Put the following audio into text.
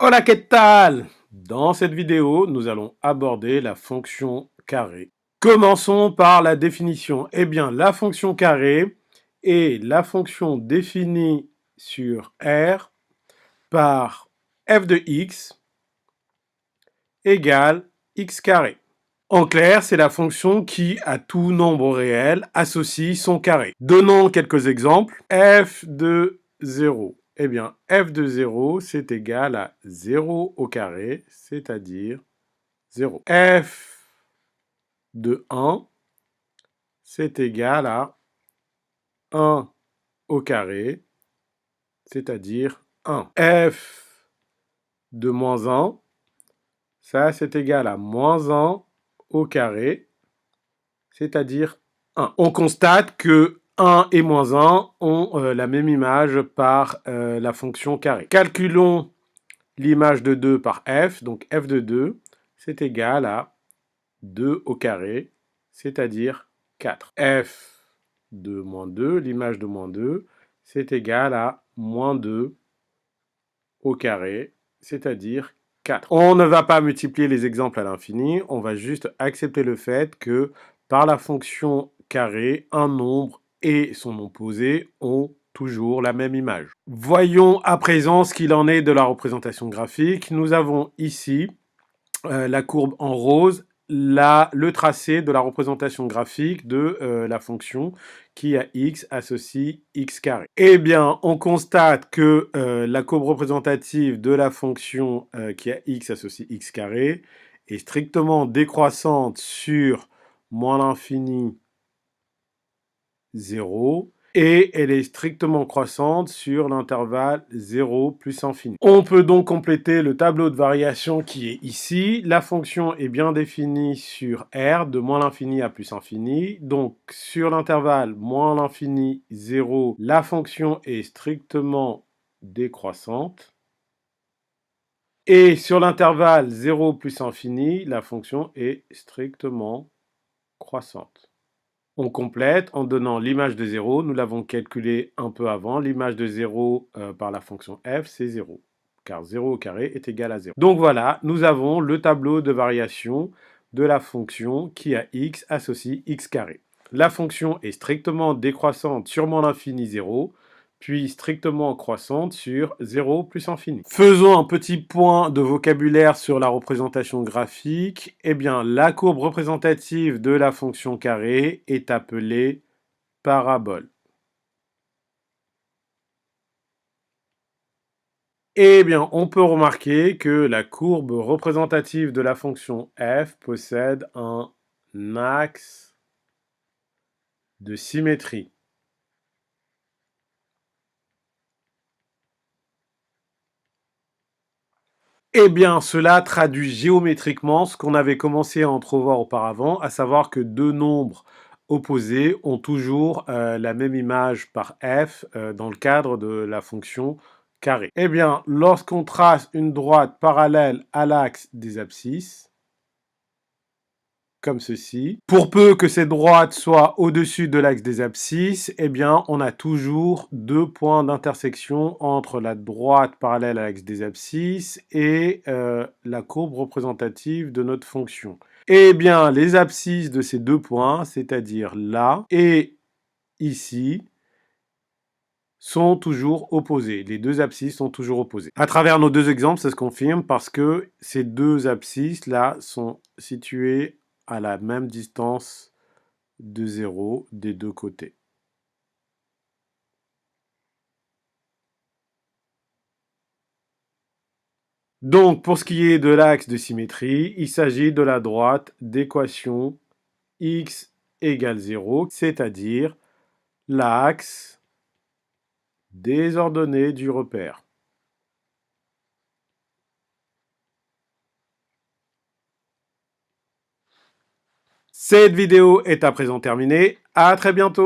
Hola, ¿qué tal? Dans cette vidéo, nous allons aborder la fonction carré. Commençons par la définition. Eh bien, la fonction carré est la fonction définie sur R par f de x égale x carré. En clair, c'est la fonction qui, à tout nombre réel, associe son carré. Donnons quelques exemples. F de 0. Eh bien, f de 0, c'est égal à 0 au carré, c'est-à-dire 0. F de 1, c'est égal à 1 au carré, c'est-à-dire 1. F de moins 1, ça, c'est égal à moins 1 au carré, c'est-à-dire 1. On constate que 1 et moins 1 ont la même image par la fonction carré. Calculons l'image de 2 par f, donc f de 2, c'est égal à 2 au carré, c'est-à-dire 4. F de moins 2, l'image de moins 2, c'est égal à moins 2 au carré, c'est-à-dire 4. On ne va pas multiplier les exemples à l'infini, on va juste accepter le fait que par la fonction carré, un nombre et son opposé ont toujours la même image. Voyons à présent ce qu'il en est de la représentation graphique. Nous avons ici la courbe en rose, le tracé de la représentation graphique de la fonction qui à x associe x carré. Eh bien, on constate que la courbe représentative de la fonction qui à x associe x carré est strictement décroissante sur moins l'infini 0, et elle est strictement croissante sur l'intervalle 0 plus infini. On peut donc compléter le tableau de variation qui est ici. La fonction est bien définie sur R de moins l'infini à plus infini. Donc sur l'intervalle moins l'infini 0, la fonction est strictement décroissante. Et sur l'intervalle 0 plus infini, la fonction est strictement croissante. On complète en donnant l'image de 0. Nous l'avons calculé un peu avant. L'image de 0 par la fonction f, c'est 0, car 0 au carré est égal à 0. Donc voilà, nous avons le tableau de variation de la fonction qui à x associe x carré. La fonction est strictement décroissante sur moins l'infini 0, puis strictement croissante sur 0 plus infini. Faisons un petit point de vocabulaire sur la représentation graphique. Eh bien, la courbe représentative de la fonction carré est appelée parabole. Eh bien, on peut remarquer que la courbe représentative de la fonction f possède un axe de symétrie. Eh bien, cela traduit géométriquement ce qu'on avait commencé à entrevoir auparavant, à savoir que deux nombres opposés ont toujours la même image par f dans le cadre de la fonction carré. Eh bien, lorsqu'on trace une droite parallèle à l'axe des abscisses, comme ceci. Pour peu que cette droite soit au-dessus de l'axe des abscisses, eh bien, on a toujours deux points d'intersection entre la droite parallèle à l'axe des abscisses et la courbe représentative de notre fonction. Eh bien, les abscisses de ces deux points, c'est-à-dire là et ici, sont toujours opposées. Les deux abscisses sont toujours opposées. À travers nos deux exemples, ça se confirme parce que ces deux abscisses-là sont situées à la même distance de 0 des deux côtés. Donc, pour ce qui est de l'axe de symétrie, il s'agit de la droite d'équation x égale 0, c'est-à-dire l'axe des ordonnées du repère. Cette vidéo est à présent terminée. À très bientôt.